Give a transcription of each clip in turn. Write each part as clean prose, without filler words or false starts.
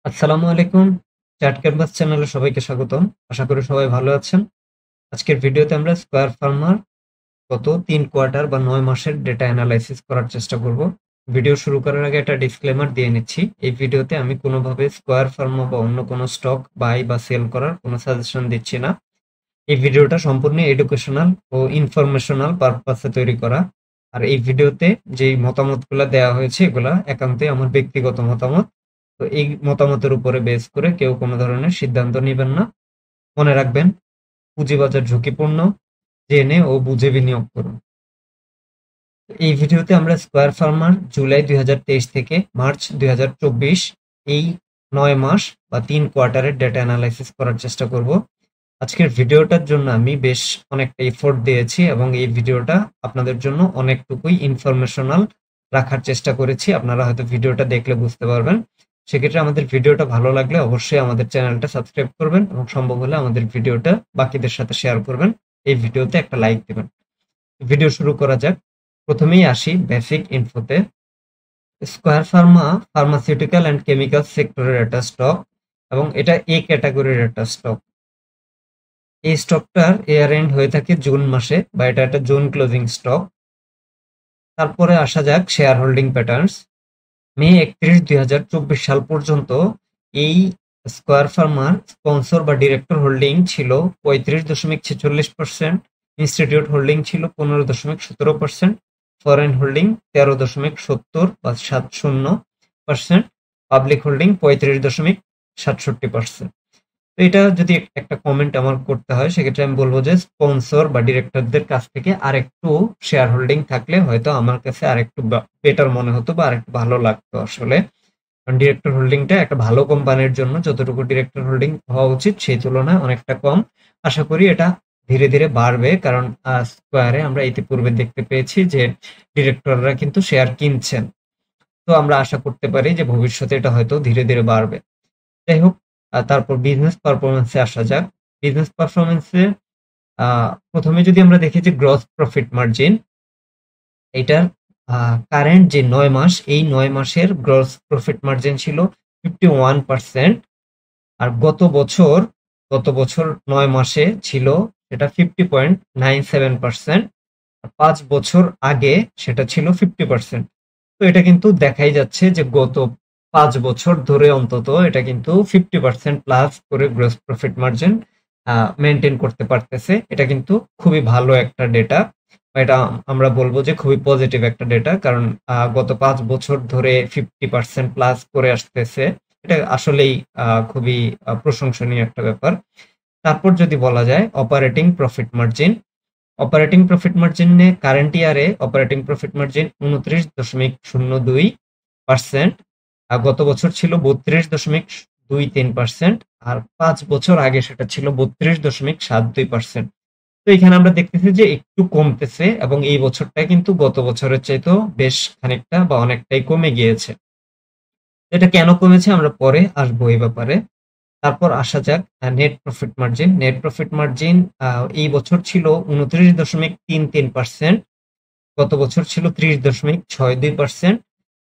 আসসালামু আলাইকুম। Chart canvas চ্যানেলে সবাইকে স্বাগতম। আশা করি সবাই ভালো আছেন। আজকের ভিডিওতে আমরা স্কয়ার ফার্মার গত ৩ কোয়ার্টার বা ৯ মাসের ডেটা অ্যানালাইসিস করার চেষ্টা করব। ভিডিও শুরু করার আগে একটা ডিসক্লেমার দিয়ে নিচ্ছি। এই ভিডিওতে আমি কোনোভাবে স্কয়ার ফার্মা বা অন্য কোনো স্টক বাই বা সেল করার কোনো সাজেশন দিচ্ছি না। এই ভিডিওটা সম্পূর্ণ এডুকেশনাল ও ইনফরমেশনাল পারপাসে তৈরি করা। আর এই ভিডিওতে যেই মতামতগুলো দেওয়া হয়েছে এগুলা একান্তই আমার ব্যক্তিগত মতামত। তো এই মতামতের উপরে বেস করে কেউ কোনো ধরনের সিদ্ধান্ত নেবেন না। মনে রাখবেন, পুঁজিবাজার ঝুঁকিপূর্ণ, জেনে ও বুঝে বিনিয়োগ করুন। এই ভিডিওতে আমরা স্কয়ার ফার্মার জুলাই ২০২৩ থেকে মার্চ ২০২৪ এই ৯ মাস বা ৩ কোয়ার্টারের ডেটা অ্যানালাইসিস করার চেষ্টা করব। আজকের ভিডিওটার জন্য আমি বেশ অনেকটা এফোর্ট দিয়েছি এবং এই ভিডিওটা আপনাদের জন্য অনেকটুকুই ইনফরমেশনাল রাখার চেষ্টা করেছি। আপনারা হয়তো ভিডিওটা দেখলে বুঝতে পারবেন। সেক্ষেত্রে আমাদের ভিডিওটা ভালো লাগলে অবশ্যই আমাদের চ্যানেলটা সাবস্ক্রাইব করবেন এবং সম্ভব হলে আমাদের ভিডিওটা বাকিদের সাথে শেয়ার করবেন। এই ভিডিওতে একটা লাইক দেবেন। ভিডিও শুরু করা যাক। প্রথমেই আসি বেসিক ইনফোতে। Square pharma pharmaceutical and chemical সেক্টরের একটা স্টক এবং এটা এ ক্যাটাগরির একটা স্টক। এই স্টকটার ইয়ার এন্ড হয়ে থাকে জুন মাসে বা এটা একটা জুন ক্লোজিং স্টক। তারপরে আসা যাক শেয়ার হোল্ডিং প্যাটার্নস। মে ৩১, ২০২৪ সাল পর্যন্ত এই স্কয়ার ফার্মার স্পন্সর বা ডিরেক্টর হোল্ডিং ছিল ৩৫.৪৬%, ইনস্টিটিউট হোল্ডিং ছিল ১৫.১৭%, ফরেন হোল্ডিং ১৩.৭০ বা ৭০%, পাবলিক হোল্ডিং ৩৫.৬৭%। তো এটা যদি একটা কমেন্ট আমার করতে হয় সেক্ষেত্রে আমি বলবো যে স্পন্সর বা ডিরেক্টরদের কাছ থেকে আরেকটু শেয়ার হোল্ডিং থাকলে হয়তো আমার কাছে আরেকটু বেটার মনে হতো বা আরেকটু ভালো লাগতো আসলে। কারণ ডিরেক্টর হোল্ডিংটা একটা ভালো কোম্পানির জন্য যতটুকু ডিরেক্টর হোল্ডিং হওয়া উচিত সেই তুলনায় অনেকটা কম। আশা করি এটা ধীরে ধীরে বাড়বে, কারণ স্কয়ারে আমরা ইতিপূর্বে দেখতে পেয়েছি যে ডিরেক্টররা কিন্তু শেয়ার কিনছেন। তো আমরা আশা করতে পারি যে ভবিষ্যতে এটা হয়তো ধীরে ধীরে বাড়বে। যাই হোক, তারপর বিজনেস পারফরমেন্সে আসা যাক। বিজনেস পারফরমেন্সে প্রথমে যদি আমরা দেখি যে গ্রস প্রফিট মার্জিন, এটার কারেন্ট যে ৯ মাস, এই ৯ মাসের গ্রস প্রফিট মার্জিন ছিল 51%। আর গত বছর ৯ মাসে ছিল সেটা 50.97%। ৫ বছর আগে সেটা ছিল 50%। তো এটা কিন্তু দেখাই যাচ্ছে যে গত ৫ বছর ধরে অন্তত এটা কিন্তু 50% প্লাস করে গ্রস প্রফিট মার্জিন মেনটেন করতে পারতেছে। এটা কিন্তু খুবই ভালো একটা ডেটা। এটা আমরা বলবো যে খুবই পজিটিভ একটা ডেটা, কারণ গত ৫ বছর ধরে 50% প্লাস করে আসতেছে। এটা আসলেই খুবই প্রশংসনীয় একটা ব্যাপার। তারপর যদি বলা যায় operating profit margin, operating profit মার্জিনে কারেন্ট ইয়ারে অপারেটিং প্রফিট মার্জিন 29.02%। আর গত বছর ছিল 32.23%। আর ৫ বছর আগে সেটা ছিল 32.72%। তো এখানে আমরা দেখতেছি যে একটু কমতেছে এবং এই বছরটা কিন্তু গত বছরের চাইতেও বেশ খানিকটা বা অনেকটাই কমে গিয়েছে। এটা কেন কমেছে আমরা পরে আসবো এই ব্যাপারে। তারপর আসা যাক net profit margin. Net profit margin এই বছর ছিল 29.33%, গত বছর ছিল 30.62%,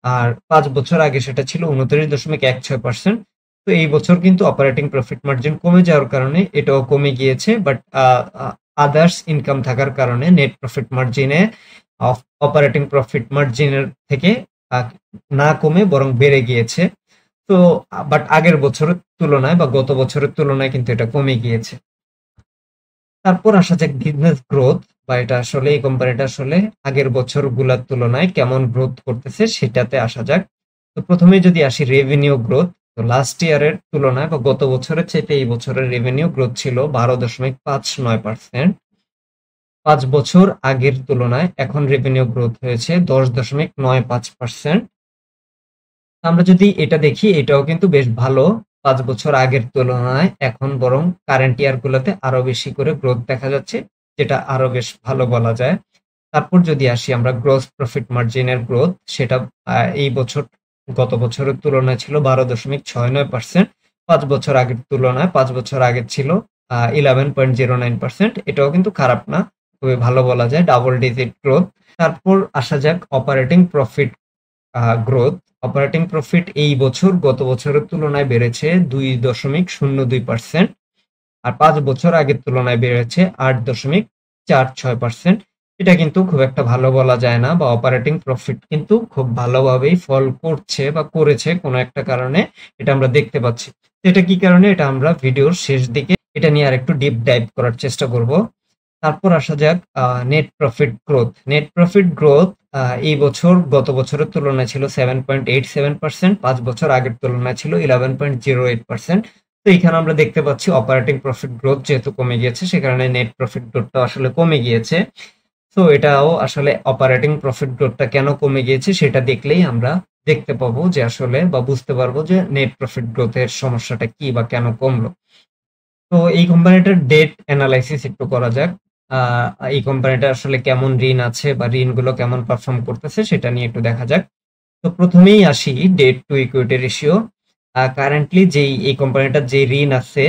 আর ৫ বছর আগে সেটা ছিল 29.16%। তো এই বছর কিন্তু অপারেটিং প্রফিট মার্জিন কমে যাওয়ার কারণে এটাও কমে গিয়েছে, বাট আদার্স ইনকাম থাকার কারণে নেট প্রফিট মার্জিনে অপারেটিং প্রফিট মার্জিনের থেকে না কমে বরং বেড়ে গিয়েছে। তো বাট আগের বছরের তুলনায় বা গত বছরের তুলনায় কিন্তু এটা কমে গিয়েছে। তারপর আসা যাক বিজনেস গ্রোথ, বা এটা আসলে এই কোম্পানিটা আসলে আগের বছরগুলোর তুলনায় কেমন গ্রোথ করতেছে সেটাতে আসা যাক। তো প্রথমে যদি আসি রেভিনিউ গ্রোথ, তো লাস্ট ইয়ারের তুলনায় বা গত বছরের চাইতে এই বছরের রেভিনিউ গ্রোথ ছিল 12.59%। ৫ বছর আগের তুলনায় এখন রেভিনিউ গ্রোথ হয়েছে 10.95%। আমরা যদি এটা দেখি এটাও কিন্তু বেশ ভালো। ৫ বছর আগের তুলনায় এখন বরং কারেন্ট ইয়ার গুলোতে আরো বেশি করে গ্রোথ দেখা যাচ্ছে, যেটা আরো বেশ ভালো বলা যায়। তারপর যদি আসি আমরা গ্রস প্রফিট মার্জিনের গ্রোথ, সেটা এই বছর গত বছরের তুলনায় ছিল 12.69%। ৫ বছর আগের তুলনায় ৫ বছর আগে ছিল 11.09%। এটাও কিন্তু খারাপ না, খুবই ভালো বলা যায়, ডাবল ডিজিট গ্রোথ। তারপর আসা যাক operating profit growth. Operating profit এই বছর গত বছরের তুলনায় বেড়েছে 2.02%, আর 5 বছর আগের তুলনায় বেড়েছে 8.46%। এটা কিন্তু খুব একটা ভালো বলা যায় না, বা অপারেটিং প্রফিট কিন্তু খুব ভালোভাবেই ফল করছে বা করেছে কোনো একটা কারণে, এটা আমরা দেখতে পাচ্ছি। এটা কি কারণে, এটা আমরা ভিডিওর শেষ দিকে এটা নিয়ে আরেকটু ডিপ ডাইভ করার চেষ্টা করব। তারপর আসা যাক net profit growth. Net profit growth এই বছর গত বছরের তুলনায় ছিল 7.87%, 5 বছর আগের তুলনায় ছিল 11.08%। তো এখানে আমরা দেখতে পাচ্ছি অপারেটিং প্রফিট গ্রোথ যেহেতু কমে গিয়েছে, সে কারণে নেট প্রফিট গ্রোথটা আসলে কমে গিয়েছে। তো এটাও আসলে অপারেটিং প্রফিট গ্রোথটা কেন কমে গিয়েছে সেটা দেখলেই আমরা দেখতে পাবো যে আসলে, বা বুঝতে পারবো যে নেট প্রফিট গ্রোথের সমস্যাটা কি বা কেন কমলো। তো এই কোম্পানিটার ডেট অ্যানালাইসিস একটু করা যাক। এই কোম্পানিটা আসলে কেমন ঋণ আছে বা ঋণগুলো কেমন পারফর্ম করতেছে সেটা নিয়ে একটু দেখা যাক। তো প্রথমেই আসি debt to equity ratio. Currently এই কোম্পানিটার যে ঋণ আছে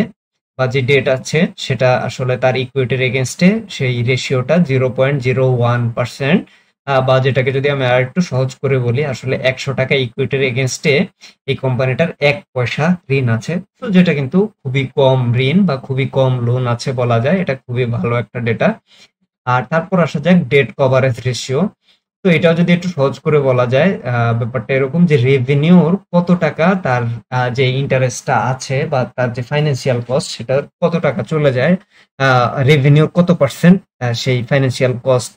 বা যে ডেট আছে সেটা আসলে তার ইকুইটির এগেনস্টে সেই রেশিওটা 0.01%, বা যেটাকে যদি আমি আর একটু সহজ করে বলি, আসলে 100 টাকা ইকুইটির এগেনস্টে এই কোম্পানিটার 1 পয়সা ঋণ আছে। তো যেটা কিন্তু খুবই কম ঋণ বা খুবই কম লোন আছে বলা যায়, এটা খুবই ভালো একটা ডেটা। আর তারপর আসা যাক ডেট কভারেজ রেশিও। তো এটাও যদি একটু সহজ করে বলা যায়, ব্যাপারটা এরকম যে রেভিনিউর কত টাকা তার যে ইন্টারেস্টটা আছে বা তার যে ফাইন্যান্সিয়াল কস্ট সেটা কত টাকা চলে যায়, রেভিনিউর কত পার্সেন্ট সেই ফাইন্যান্সিয়াল কস্ট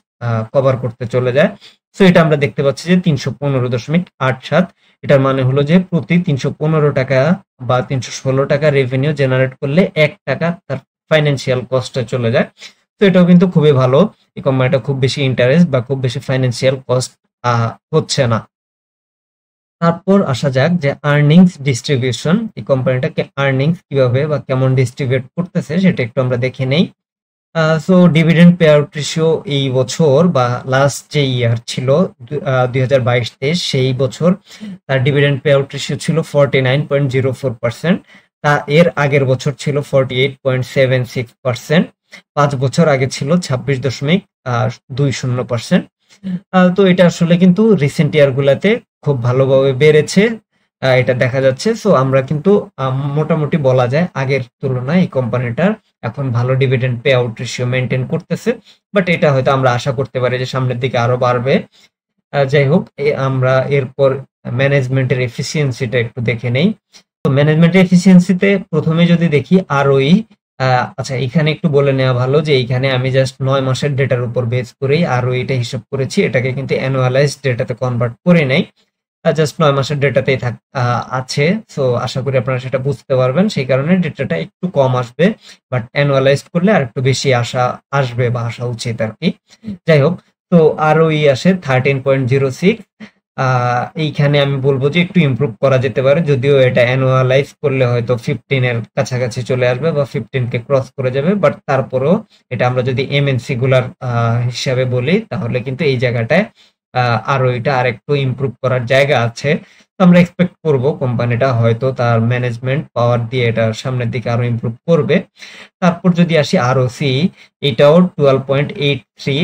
কভার করতে চলে যায়। তো এটা আমরা দেখতে পাচ্ছি যে 315.87। এটার মানে হলো যে প্রতি 315 টাকা বা 316 টাকা রেভিনিউ জেনারেট করলে 1 টাকা তার ফাইন্যান্সিয়াল কস্টে চলে যায়। তো এটাও কিন্তু খুবই ভালো, এই কোম্পানিটা খুব বেশি ইন্টারেস্ট বা খুব বেশি ফাইন্যান্সিয়াল কস্ট হচ্ছে না। তারপর আসা যাক যে আর্নিংস ডিস্ট্রিবিউশন, এই কোম্পানিটাকে আর্নিংস কিভাবে বা কেমন ডিস্ট্রিবিউট করতেছে সেটা একটু আমরা দেখে নেই। So dividend pay out ratio এই বছর বা লাস্ট যে ইয়ার ছিল 2022-23 সেই বছর তার ডিভিডেন্ড পে আউট রেশিও ছিল 49.04%। তা এর আগের বছর ছিল 48.76%। 5 বছর আগে ছিল 26.20%। তো এটা আসলে কিন্তু রিসেন্ট ইয়ার গুলাতে খুব ভালোভাবে বেড়েছে, এটা দেখা যাচ্ছে। সো আমরা কিন্তু মোটামুটি বলা যায় আগের তুলনায় এই কোম্পানিটার এখন ভালো dividend pay out ratio maintain করতেছে। বাট এটা হয়তো আমরা আশা করতে পারি যে সামনের দিকে আরো বাড়বে। যাই হোক, আমরা এরপর ম্যানেজমেন্টের এফিসিয়েন্সিটা একটু দেখে নেই। তো ম্যানেজমেন্টের এফিসিয়েন্সিতে প্রথমে যদি দেখি আরওই, আচ্ছা এখানে একটু বলে নেওয়া ভালো যে এইখানে আমি জাস্ট 9 মাসের ডেটার উপর বেস করেই আরওইটা হিসাব করেছি, এটাকে কিন্তু অ্যানুয়ালাইজড ডেটাতে কনভার্ট করে নাই, জাস্ট 9 মাসের ডেটাতেই আছে। সো আশা করি আপনারা সেটা বুঝতে পারবেন, সেই কারণে ডেটাটা একটু কম আসবে, বাট অ্যানুয়ালাইজড করলে আর একটু বেশি আসবে বা আসা উচিত আর কি। যাই হোক, তো আরওই আসে 13.06। এইখানে আমি বলবো যে একটু ইমপ্রুভ করা যেতে পারে, যদিও এটা অ্যানুয়ালাইজ করলে হয়তো 15 এর কাছাকাছি চলে আসবে বা 15 কে ক্রস করে যাবে, বাট তারপরেও এটা আমরা যদি এমএনসি গুলার হিসাবে বলি তাহলে কিন্তু এই জায়গাটায় আরো এটা আরেকটু ইমপ্রুভ করার জায়গা আছে। তো আমরা এক্সপেক্ট করব কোম্পানিটা হয়তো তার ম্যানেজমেন্ট পাওয়ার দিয়ে এটা সামনের দিকে আরো ইমপ্রুভ করবে। তারপর যদি আসি আরওসি, এটাও 12.83।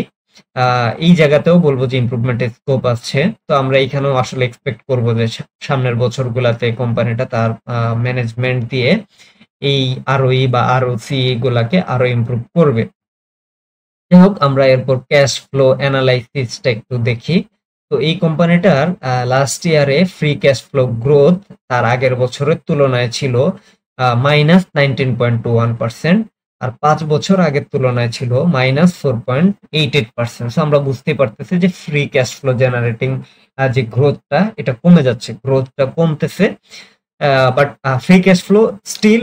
এই জায়গাতেও বলবো যে ইমপ্রুভমেন্টের স্কোপ আছে। তো আমরা এখানেও আসলে এক্সপেক্ট করবো যে সামনের বছরগুলাতে কোম্পানিটা তার ম্যানেজমেন্ট দিয়ে এই আরওই বা আরওসি গুলাকে আরো ইমপ্রুভ করবে। যাই হোক, আমরা এরপর ক্যাশ ফ্লো অ্যানালাইসিসটা একটু দেখি। তো এই কোম্পানিটার লাস্ট ইয়ারে ফ্রি ক্যাশ ফ্লো গ্রোথ তার আগের বছরের তুলনায় ছিল -19.21%, আর 5 বছর আগের তুলনায় ছিল -4.88%। সো আমরা বুঝতেই পারতেছি যে ফ্রি ক্যাশ ফ্লো জেনারেটিং যে গ্রোথটা এটা কমে যাচ্ছে, গ্রোথটা কমতেছে। But free cash flow still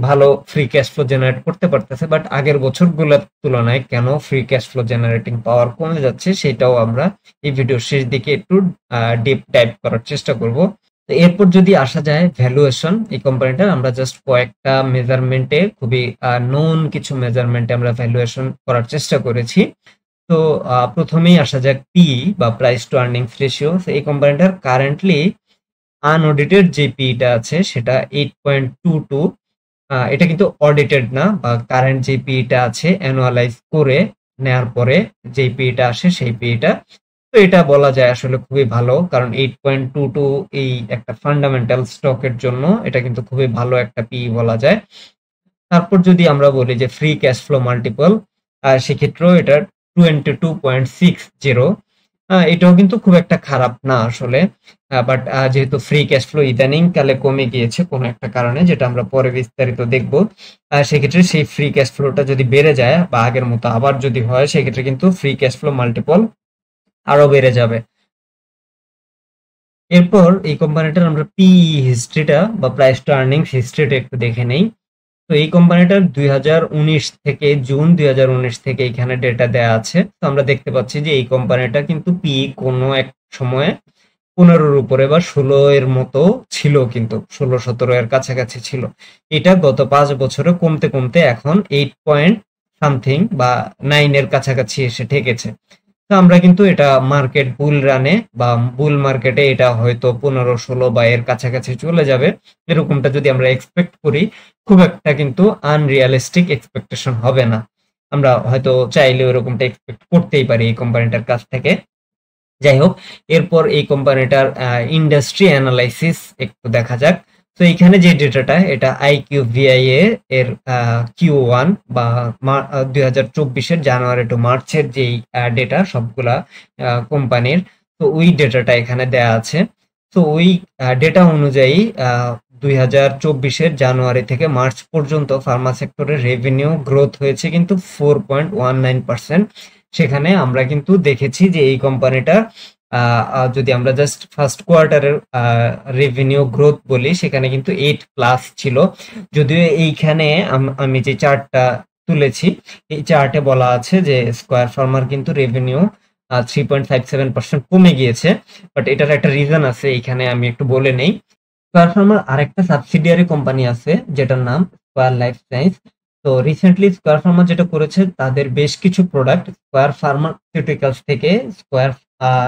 ভালো ফ্রি ক্যাশ ফ্লো জেনারেট করতে পারতেছে, বাট আগের বছরগুলোর তুলনায় কেন free cash flow generating power কমে যাচ্ছে সেটাও আমরা এই ভিডিওর শেষ দিকে একটু ডিপ ডাইভ করার চেষ্টা করব। তো এরপর যদি আসা যায় ভ্যালুয়েশন, এই কোম্পানিটার আমরা জাস্ট কয়েকটা মেজারমেন্টে, খুবই নোন কিছু মেজারমেন্টে আমরা ভ্যালুয়েশন করার চেষ্টা করেছি। তো প্রথমেই আসা যাক পি বা প্রাইস টু আর্নিংস রেশিও। এই কোম্পানিটার কারেন্টলি আনঅডিটেড যে পিটা আছে সেটা 8.22। এটা কিন্তু অডিটেড না, বা কারেন্ট যে পিটা আছে অ্যানুয়ালাইজ করে নেয়ার পরে যে পিটা আসে সেই পিটা। তো এটা বলা যায় আসলে খুবই ভালো, কারণ 8.22 এই একটা ফান্ডামেন্টাল স্টকের জন্য এটা কিন্তু খুবই ভালো একটা পি বলা যায়। তারপর যদি আমরা বলি যে ফ্রি ক্যাশ ফ্লো মাল্টিপল, সেক্ষেত্রেও এটা 22.60। এটাও কিন্তু খুব একটা খারাপ না আসলে, বাট যেহেতু ফ্রি ক্যাশ ফ্লো ইদানিং কালে কমে গিয়েছে কোনো একটা কারণে, যেটা আমরা পরে বিস্তারিত দেখব, সেক্ষেত্রে সেই ফ্রি ক্যাশ ফ্লোটা যদি বেড়ে যায় বা আগের মতো আবার যদি হয়, সেক্ষেত্রে কিন্তু ফ্রি ক্যাশ ফ্লো মাল্টিপল আরো বেড়ে যাবে। এরপর এই কোম্পানিটার আমরা পি হিস্ট্রিটা বা প্রাইস টু আর্নিংস হিস্ট্রিটা একটু দেখে নেই। তো এই কোম্পানিটার 2019 থেকে জুন 2019 থেকে এখানে ডেটা দেয়া আছে। তো আমরা দেখতে পাচ্ছি যে এই কোম্পানিটা কিন্তু পি কোনো এক সময়ে 15-র উপরে বা 16 এর মতো ছিল, কিন্তু 16-17 এর কাছাকাছি ছিল। এটা গত 5 বছরে কমতে কমতে এখন 8 পয়েন্ট সামথিং বা 9 এর কাছাকাছি এসে ঠেকেছে। তো আমরা কিন্তু এটা মার্কেট বুল রানে বা বুল মার্কেটে এটা হয়তো 15-16 বা এর কাছাকাছি চলে যাবে, এরকমটা যদি আমরা এক্সপেক্ট করি, খুব একটা কিন্তু আনরিয়ালিস্টিক এক্সপেকটেশন হবে না। আমরা হয়তো চাইলে এরকমটা এক্সপেক্ট করতেই পারি এই কোম্পানিটার কাছ থেকে। যাই হোক, এরপর এই কোম্পানিটার ইন্ডাস্ট্রি অ্যানালাইসিস একটু দেখা যাক। তো এখানে যে ডেটাটা, এটা IQVIA এর Q1 বা 2024-এর জানুয়ারি টু মার্চের যেই ডেটা সবগুলা কোম্পানির, তো ওই ডেটাটা এখানে দেয়া আছে। তো ওই ডেটা অনুযায়ী 2024-এর জানুয়ারি থেকে মার্চ পর্যন্ত ফার্মা সেক্টরের রেভিনিউ গ্রোথ হয়েছে কিন্তু 4.19%। সেখানে আমরা কিন্তু দেখেছি যে এই কোম্পানিটা যদি আমরা জাস্ট ফার্স্ট কোয়ার্টারের রেভিনিউ গ্রোথ বলি, সেখানে কিন্তু 8+ ছিল। যদিও এইখানে আমি যে চার্টটা তুলেছি, এই চার্টে বলা আছে যে স্কয়ার ফার্মার কিন্তু রেভিনিউ 3.57% কমে গিয়েছে, বাট এটার একটা রিজন আছে, এখানে আমি একটু বলে নেই। স্কয়ার ফার্মার আরেকটা সাবসিডিয়ারি কোম্পানি আছে যেটার নাম স্কয়ার লাইফ সায়েন্স। তো রিসেন্টলি স্কয়ার ফার্মা যেটা করেছে, তাদের বেশ কিছু প্রোডাক্ট স্কয়ার ফার্মাসিউটিক্যালস থেকে স্কয়ার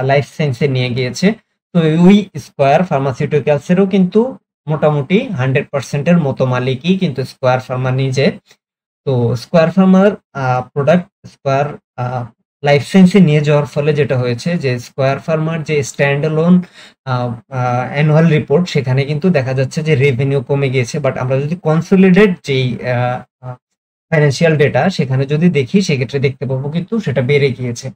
লাইফ সায়েন্সে নিয়ে গিয়েছে। তো ওই স্কয়ার ফার্মাসিউটিক্যালস এরও কিন্তু মোটামুটি 100% এর মতো মালিকই কিন্তু স্কয়ার ফার্মা নিজে। তো square farmer product square life সায়েন্সে নিয়ে যাওয়ার ফলে যেটা হয়েছে যে স্কয়ার ফার্মার যে স্ট্যান্ড অ্যালোন অ্যানুয়াল রিপোর্ট, সেখানে কিন্তু দেখা যাচ্ছে যে রেভিনিউ কমে গিয়েছে, বাট আমরা যদি কনসোলিডেট যেই ফাইন্যান্সিয়াল ডেটা সেখানে যদি দেখি, সেক্ষেত্রে দেখতে পাবো কিন্তু সেটা বেড়ে গিয়েছে।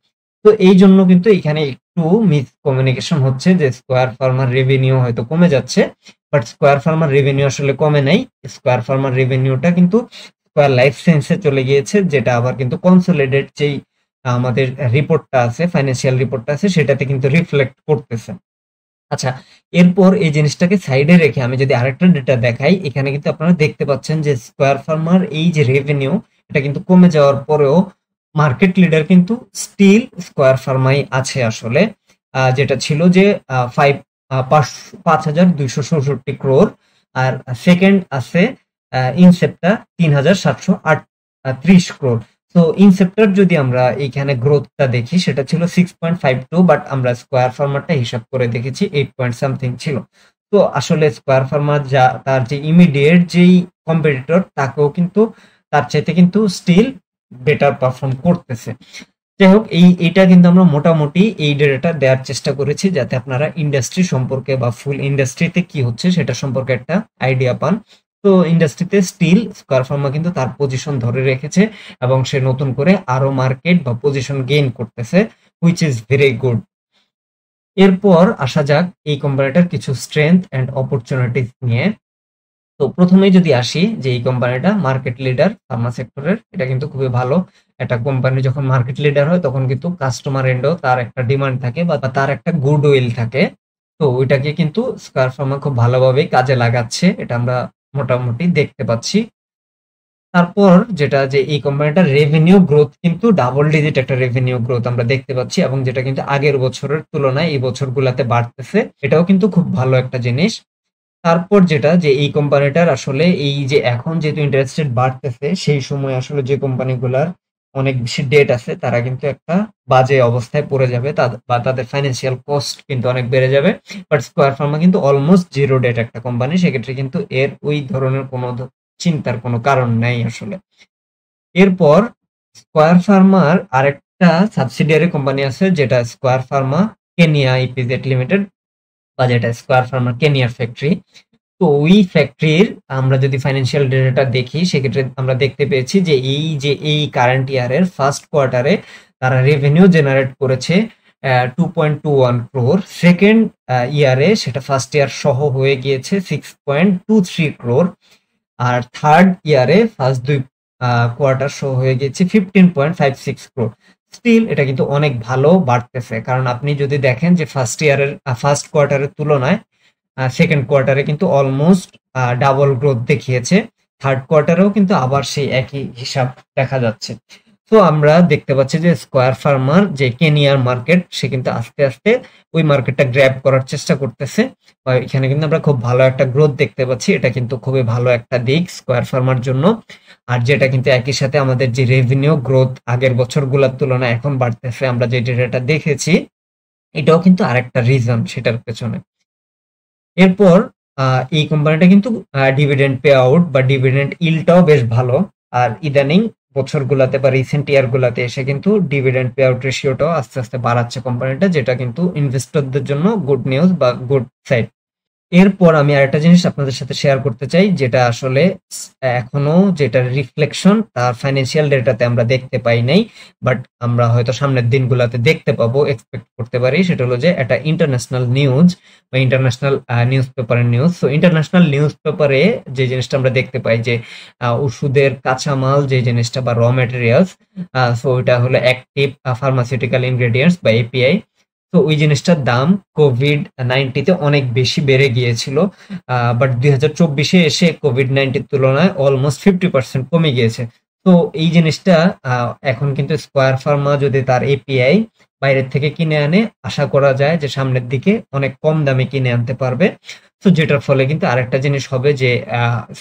তো এই জন্য কিন্তু এখানে একটু মিস কমিউনিকেশন হচ্ছে যে স্কয়ার ফার্মার রেভিনিউ হয়তো কমে যাচ্ছে, বাট স্কয়ার ফার্মার রেভিনিউ আসলে কমে নাই। স্কয়ার ফার্মার রেভিনিউটা কিন্তু স্কয়ার লাইফ সায়েন্সে চলে গিয়েছে, যেটা আবার কিন্তু কনসোলিডেট যেই আমাদের রিপোর্টটা আছে, ফাইন্যান্সিয়াল রিপোর্টটা আছে, সেটাতে কিন্তু রিফ্লেক্ট করতেছে। আচ্ছা, এরপর এই জিনিসটাকে সাইডে রেখে আমি যদি আরেকটা ডেটা দেখাই, এখানে কিন্তু আপনারা দেখতে পাচ্ছেন যে স্কয়ার ফার্মার এই যে রেভিনিউ, এটা কিন্তু কমে যাওয়ার পরেও মার্কেট লিডার কিন্তু স্টিল স্কয়ার ফার্মাই আছে আসলে, যেটা ছিল যে 5,267 ক্রোর। আর সেকেন্ড আছে ইনসেপ্টা 3,738 ক্রোর। তো ইনসেপ্টার যদি আমরা এইখানে গ্রোথটা দেখি, সেটা ছিল 6.52, বাট আমরা স্কয়ার ফার্মারটা হিসাব করে দেখেছি 8 পয়েন্ট সামথিং ছিল। তো আসলে স্কয়ার ফার্মার যা তার যে ইমিডিয়েট যেই কম্পিটিটর, তাকেও কিন্তু তার চাইতে কিন্তু স্টিল বেটার পারফর্ম করতেছে। যাই হোক, এইটা কিন্তু আমরা মোটামুটি এই ডেটাটা দেওয়ার চেষ্টা করেছি, যাতে আপনারা ইন্ডাস্ট্রি সম্পর্কে বা ফুল ইন্ডাস্ট্রিতে কি হচ্ছে সেটা সম্পর্কে একটা আইডিয়া পান। তো ইন্ডাস্ট্রিতে স্টিল স্কয়ার ফার্মা কিন্তু তার পজিশন ধরে রেখেছে, এবং সে নতুন করে আরো মার্কেট বা পজিশন গেইন করতেছে, হুইচ ইজ ভেরি গুড। এরপর আসা যাক এই কোম্পানিটার কিছু স্ট্রেংথ এন্ড অপরচুনিটিস নিয়ে। তো প্রথমেই যদি আসি যে এই কোম্পানিটা মার্কেট লিডার ফার্মা সেক্টরের, এটা কিন্তু খুবই ভালো। একটা কোম্পানি যখন মার্কেট লিডার হয়, তখন কিন্তু কাস্টমার এন্ডও তার একটা ডিমান্ড থাকে বা তার একটা গুড উইল থাকে। তো ওইটাকে কিন্তু স্কয়ার ফার্মা খুব ভালোভাবেই কাজে লাগাচ্ছে, এটা আমরা মোটামুটি দেখতে পাচ্ছি। তারপর যেটা যে এই কোম্পানিটার রেভিনিউ গ্রোথ কিন্তু ডাবল ডিজিট একটা রেভিনিউ গ্রোথ আমরা দেখতে পাচ্ছি, এবং যেটা কিন্তু আগের বছরের তুলনায় এই বছরগুলাতে বাড়তেছে, এটাও কিন্তু খুব ভালো একটা জিনিস। তারপর যেটা যে এই কোম্পানিটার আসলে এই যে এখন যেহেতু ইন্টারেস্ট রেট বাড়তেছে, সেই সময় আসলে যে কোম্পানিগুলার অনেক বেশি ডেট আছে, তারা কিন্তু একটা বাজে অবস্থায় পড়ে যাবে, বা তাদের ফাইন্যান্সিয়াল কস্ট কিন্তু অনেক বেড়ে যাবে। বাট স্কয়ার ফার্মা কিন্তু অলমোস্ট জিরো ডেট একটা কোম্পানি, সেক্ষেত্রে কিন্তু এর ওই ধরনের কোনো চিন্তার কোনো কারণ নেই আসলে। এরপর স্কয়ার ফার্মার আরেক একটা সাবসিডিয়ারি কোম্পানি আছে যেটা square Pharma Kenya EPZ limited, বা যেটা স্কয়ার ফার্মা কেনিয়ার ফ্যাক্টরি। তো ওই ফ্যাক্টরির আমরা যদি ফাইন্যান্সিয়াল ডেটাটা দেখি, সেক্ষেত্রে আমরা দেখতে পেয়েছি যে এই কারেন্ট ইয়ারের ফার্স্ট কোয়ার্টারে তারা রেভিনিউ জেনারেট করেছে 2.21 crore। সেকেন্ড ইয়ারে সেটা ফার্স্ট ইয়ার সহ হয়ে গিয়েছে 6.23 crore। আর থার্ড ইয়ারে ফার্স্ট দুই কোয়ার্টার সহ হয়ে গিয়েছে 15.56 crore। স্টিল এটা কিন্তু অনেক ভালো বাড়তেছে, কারণ আপনি যদি দেখেন যে ফার্স্ট কোয়ার্টারের তুলনায় সেকেন্ড কোয়ার্টারে কিন্তু অলমোস্ট ডাবল গ্রোথ দেখিয়েছে। থার্ড কোয়ার্টারেও কিন্তু আবার সেই একই হিসাব দেখা যাচ্ছে। তো আমরা দেখতে পাচ্ছি যে স্কয়ার ফার্মার যে কেনিয়ার মার্কেট, সে কিন্তু আস্তে আস্তে ওই মার্কেটটা গ্র্যাব করার চেষ্টা করতেছে। এখানে কিন্তু আমরা খুব ভালো একটা গ্রোথ দেখতে পাচ্ছি, এটা কিন্তু খুবই ভালো একটা দিক স্কয়ার ফার্মার জন্য। আর যেটা কিন্তু একই সাথে আমাদের যে রেভিনিউ গ্রোথ আগের বছরগুলোর তুলনায় এখন বাড়তেছে, আমরা যে ডেটাটা দেখেছি, এটাও কিন্তু আরেকটা রিজন সেটার পেছনে। এরপর এই কোম্পানিটা কিন্তু ডিভিডেন্ড পে আউট বা ডিভিডেন্ড ইল্ডটাও বেশ ভালো। আর ইদানিং বছরগুলাতে বা রিসেন্ট ইয়ার গুলাতে এসে কিন্তু ডিভিডেন্ড পে আউট রেশিওটাও আস্তে আস্তে বাড়াচ্ছে কোম্পানিটা, যেটা কিন্তু ইনভেস্টরদের জন্য গুড নিউজ বা গুড সাইড। এরপর আমি আরেকটা জিনিস আপনাদের সাথে শেয়ার করতে চাই, যেটা আসলে এখনো যেটা রিফ্লেকশন তার ফাইন্যান্সিয়াল ডেটাতে আমরা দেখতে পাই নাই, বাট আমরা হয়তো সামনের দিনগুলোতে দেখতে পাবো, এক্সপেক্ট করতে পারি। সেটা হলো যে একটা ইন্টারন্যাশনাল নিউজ বা ইন্টারন্যাশনাল নিউজ পেপারের নিউজ। তো ইন্টারন্যাশনাল নিউজ পেপারে যে জিনিসটা আমরা দেখতে পাই যে ওষুধের কাঁচামাল যে জিনিসটা বা র মেটেরিয়ালস, সো ওইটা হলো অ্যাক্টিভ ফার্মাসিউটিক্যাল ইনগ্রেডিয়েন্টস বা এপিআই। তো ওই জিনিসটার দাম কোভিড-19 অনেক বেশি বেড়ে গিয়েছিল, বাট 2024 এসে কোভিড-19 তুলনায় অলমোস্ট 50% কমে গিয়েছে। তো এই জিনিসটা এখন কিন্তু স্কয়ার ফার্মা যদি তার এপিআই বাইরের থেকে কিনে আনে, আশা করা যায় যে সামনের দিকে অনেক কম দামে কিনে আনতে পারবে। তো যেটার ফলে কিন্তু আরেকটা জিনিস হবে যে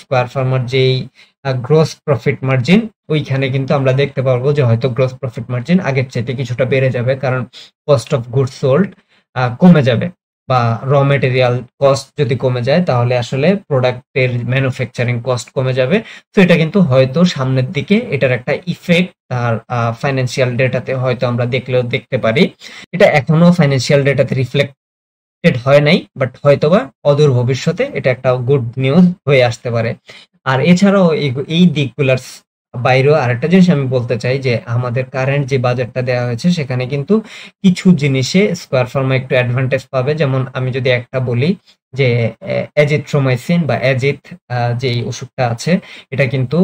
স্কয়ার ফার্মার যেই গ্রোস প্রফিট মার্জিন, ওইখানে কিন্তু আমরা দেখতে পারবো যে হয়তো গ্রোস প্রফিট মার্জিন আগের চাইতে কিছুটা বেড়ে যাবে, কারণ কস্ট অফ গুডস সোল্ড কমে যাবে, বা র মেটেরিয়াল কস্ট যদি কমে যায় তাহলে আসলে প্রোডাক্টের ম্যানুফ্যাকচারিং কস্ট কমে যাবে। তো এটা কিন্তু হয়তো সামনের দিকে এটার একটা ইফেক্ট তার ফাইন্যান্সিয়াল ডেটাতে হয়তো আমরা দেখতে পারি। এটা এখনো ফাইন্যান্সিয়াল ডেটাতে রিফ্লেক্টেড হয় নাই, বাট হয়তোবা অদূর ভবিষ্যতে এটা একটা গুড নিউজ হয়ে আসতে পারে। আর এছাড়াও এই দিকগুলার বাইরেও আরেকটা জিনিস আমি বলতে চাই যে আমাদের কারেন্ট যে বাজেটটা দেওয়া হয়েছে, সেখানে কিন্তু কিছু জিনিসে স্কয়ার ফার্মা একটু অ্যাডভান্টেজ পাবে। যেমন আমি যদি একটা বলি যে অ্যাজিথ্রোমাইসিন বা অ্যাজিথ যেই ওষুধটা আছে, এটা কিন্তু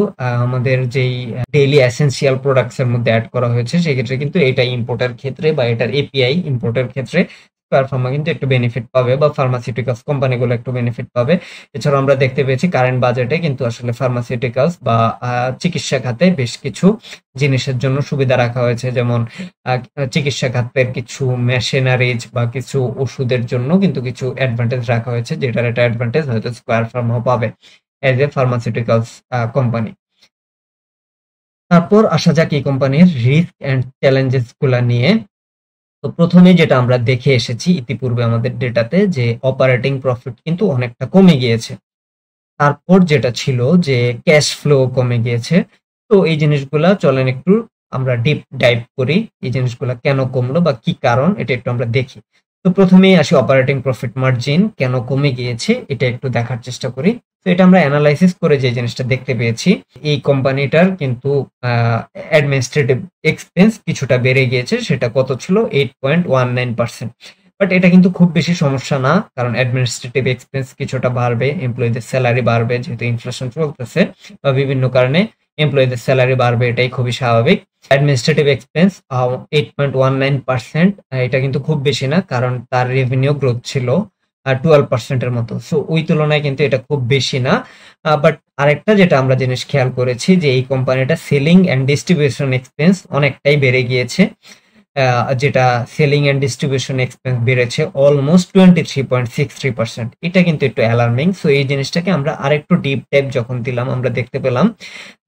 আমাদের যেই ডেইলি এসেনশিয়াল প্রোডাক্টস এর মধ্যে অ্যাড করা হয়েছে, সেক্ষেত্রে কিন্তু এটা ইম্পোর্টের ক্ষেত্রে বা এটার এপিআই ইম্পোর্টের ক্ষেত্রে স্কয়ার ফার্মা কিন্তু একটু বেনিফিট পাবে, বা ফার্মাসিউটিক্যালস কোম্পানিগুলো একটু বেনিফিট পাবে। এছাড়াও আমরা দেখতে পেয়েছি কারেন্ট বাজেটে কিন্তু আসলে ফার্মাসিউটিক্যালস বা চিকিৎসা খাতে বেশ কিছু জিনিসের জন্য সুবিধা রাখা হয়েছে, যেমন চিকিৎসা খাতের কিছু মেশিনারিজ বা কিছু ওষুধের জন্য কিন্তু কিছু অ্যাডভান্টেজ রাখা হয়েছে, যেটার একটা অ্যাডভান্টেজ হয়তো স্কয়ার ফার্মাও পাবে এজ এ ফার্মাসিউটিক্যালস কোম্পানি। তারপর আসা যাক এই কোম্পানির রিস্ক অ্যান্ড চ্যালেঞ্জেস গুলা নিয়ে। তো প্রথমে যেটা আমরা দেখে এসেছি ইতিপূর্বে আমাদের ডেটাতে, যে অপারেটিং প্রফিট কিন্তু অনেকটা কমে গিয়েছে। তারপর যেটা ছিল যে ক্যাশ ফ্লো কমে গিয়েছে। তো এই জিনিসগুলা চলেন একটু আমরা ডিপ ডাইভ করি, এই জিনিসগুলা কেন কমলো বা কি কারণ, এটা একটু আমরা দেখি। তো প্রথমেই আসি অপারেটিং প্রফিট মার্জিন কেন কমে গিয়েছে, এটা একটু দেখার চেষ্টা করি। তো এটা আমরা অ্যানালাইসিস করে যে জিনিসটা দেখতে পেয়েছি, এই কোম্পানিটার কিন্তু অ্যাডমিনিস্ট্রেটিভ এক্সপেন্স কিছুটা বেড়ে গিয়েছে। সেটা কত ছিল? 8.19%। বাট এটা কিন্তু খুব বেশি সমস্যা না, কারণ অ্যাডমিনিস্ট্রেটিভ এক্সপেন্স কিছুটা বাড়বে, এমপ্লয়ীদের স্যালারি বাড়বে, যেহেতু ইনফ্লেশন চলতেছে বা বিভিন্ন কারণে এমপ্লয়ীদের স্যালারি বাড়বে, এটাই খুবই স্বাভাবিক। অ্যাডমিনিস্ট্রেটিভ এক্সপেন্স 8.19%, এটা কিন্তু খুব বেশি না, কারণ তার রেভিনিউ গ্রোথ ছিল 12%-এর মতো। সো ওই তুলনায় কিন্তু এটা খুব বেশি না। বাট আরেকটা যেটা আমরা জিনিস খেয়াল করেছি যে এই কোম্পানিটা সেলিং অ্যান্ড ডিস্ট্রিবিউশন এক্সপেন্স অনেকটাই বেড়ে গিয়েছে, যেটা সেলিং এন্ড ডিস্ট্রিবিউশন এক্সপেন্স বেড়েছে অলমোস্ট 23.63%। এটা কিন্তু একটু অ্যালার্মিং। সো এই জিনিসটাকে আমরা আরেকটু ডিপ টাইপ যখন দিলাম, আমরা দেখতে পেলাম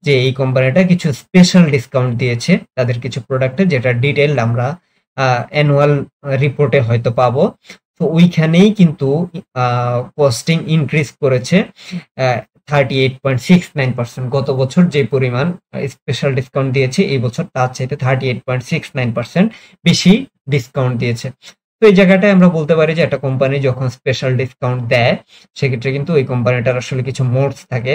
যে এই কোম্পানিটা কিছু স্পেশাল ডিসকাউন্ট দিয়েছে তাদের কিছু প্রোডাক্টে, যেটা ডিটেইলড আমরা অ্যানুয়াল রিপোর্টে হয়তো পাবো। তো ওইখানেই কিন্তু কস্টিং ইনক্রিজ করেছে 38.69%। গত বছর যে পরিমাণ স্পেশাল ডিসকাউন্ট দিয়েছে এই বছর তার চাইতে 38.69% বেশি ডিসকাউন্ট দিয়েছে। তো এই জায়গাটায় আমরা বলতে পারি যে একটা কোম্পানি যখন স্পেশাল ডিসকাউন্ট দেয় সেক্ষেত্রে কিন্তু ওই কোম্পানিটার আসলে কিছু মোডস থাকে,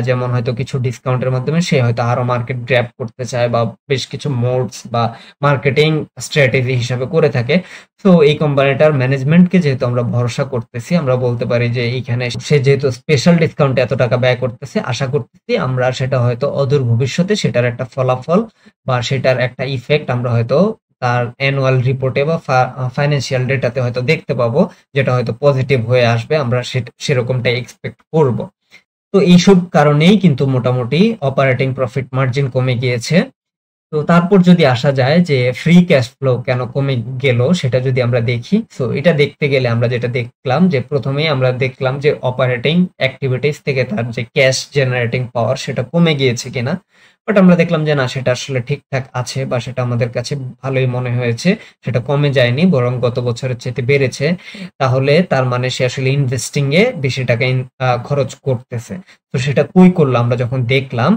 যেমন হয়তো কিছু ডিসকাউন্টের মাধ্যমে সে হয়তো আরো মার্কেট গ্র্যাব করতে চায় বা বেশ কিছু মোডস বা মার্কেটিং স্ট্র্যাটেজি হিসাবে করে থাকে। তো এই কোম্পানিটার ম্যানেজমেন্টকে যেহেতু আমরা ভরসা করতেছি, আমরা বলতে পারি যে এইখানে সে যেহেতু স্পেশাল ডিসকাউন্টে এত টাকা ব্যয় করতেছে, আশা করতেছি আমরা সেটা হয়তো অদূর ভবিষ্যতে সেটার একটা ফলাফল বা সেটার একটা ইফেক্ট আমরা হয়তো তার অ্যানুয়াল রিপোর্টে বা ফাইন্যান্সিয়াল ডেটাতে হয়তো দেখতে পাবো, যেটা হয়তো পজিটিভ হয়ে আসবে, আমরা সেরকমটা এক্সপেক্ট করব। তো এইসব কারণেই কিন্তু মোটামুটি অপারেটিং প্রফিট মার্জিন কমে গিয়েছে। তো তারপর যদি আসা যায় যে ফ্রি ক্যাশ ফ্লো কেন কমে গেল সেটা যদি আমরা দেখি, সো এটা দেখতে গেলে আমরা যেটা দেখলাম যে প্রথমেই আমরা দেখলাম যে অপারেটিং অ্যাক্টিভিটিস থেকে তার যে ক্যাশ জেনারেটিং পাওয়ার সেটা কমে গিয়েছে কিনা, বাট আমরা দেখলাম যে না, সেটা আসলে ঠিকঠাক আছে বা সেটা আমাদের কাছে ভালোই মনে হয়েছে, সেটা কমে যায়নি বরং গত বছরের চাইতে বেড়েছে। তাহলে তার মানে সে আসলে ইনভেস্টিং এ বেশি টাকা খরচ করতেছে। তো সেটা কই করলো আমরা যখন দেখলাম,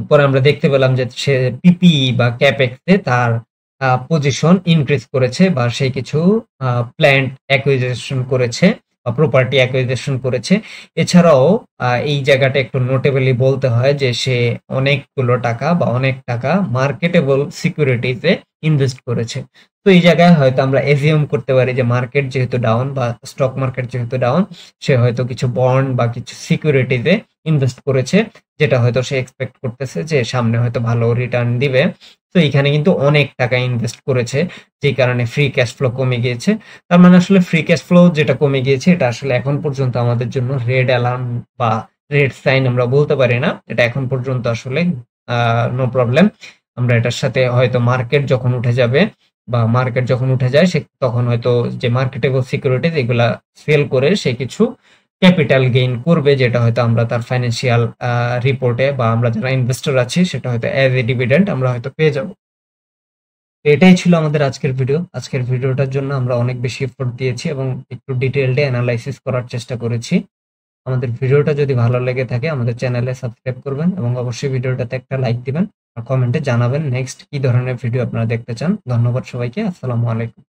পরে আমরা দেখতে পেলাম যে সে পিপিই বা ক্যাপেক্স এ তার পজিশন ইনক্রিজ করেছে বা সে কিছু প্ল্যান্ট অ্যাকুইজিশন করেছে বা প্রপার্টি অ্যাকুইজিশন করেছে। এছাড়াও এই জায়গাটা একটু নোটেবলি বলতে হয় যে সে অনেকগুলো টাকা বা অনেক টাকা মার্কেটেবল সিকিউরিটিতে ইনভেস্ট করেছে। তো এই জায়গায় হয়তো আমরা এজিউম করতে পারি যে মার্কেট যেহেতু ডাউন বা স্টক মার্কেট যেহেতু ডাউন, সে হয়তো কিছু বন্ড বা কিছু সিকিউরিটিতে ইনভেস্ট করেছে, যেটা হয়তো সে এক্সপেক্ট করতেছে যে সামনে হয়তো ভালো রিটার্ন দিবে। তো এখানে কিন্তু অনেক টাকা ইনভেস্ট করেছে, যে কারণে ফ্রি ক্যাশ ফ্লো কমে গিয়েছে। তার মানে আসলে ফ্রি ক্যাশ ফ্লো যেটা কমে গিয়েছে এটা আসলে এখন পর্যন্ত আমাদের জন্য রেড অ্যালার্ম বা রেড সাইন আমরা বলতে পারি না। এটা এখন পর্যন্ত আসলে নো প্রবলেম। আমরা এটার সাথে হয়তো মার্কেট যখন উঠে যাবে বা মার্কেট যখন উঠে যায় সে তখন হয়তো যে মার্কেটেবল সিকিউরিটিজ এগুলা সেল করে সে কিছু ক্যাপিটাল গেইন করবে, যেটা হয়তো আমরা তার ফাইন্যান্সিয়াল রিপোর্টে বা আমরা যারা ইনভেস্টর আছি সেটা হয়তো অ্যাজ এ ডিভিডেন্ড আমরা হয়তো পেয়ে যাব। এটাই ছিল আমাদের আজকের ভিডিও। আজকের ভিডিওটার জন্য আমরা অনেক বেশি এফোর্ট দিয়েছি এবং একটু ডিটেইলডে অ্যানালাইসিস করার চেষ্টা করেছি। আমাদের ভিডিওটা যদি ভালো লেগে থাকে আমাদের চ্যানেলে সাবস্ক্রাইব করবেন এবং অবশ্যই ভিডিওটাতে একটা লাইক দিবেন আর কমেন্টে জানাবেন নেক্সট কি ধরনের ভিডিও আপনারা দেখতে চান। ধন্যবাদ সবাইকে। আসসালামু আলাইকুম।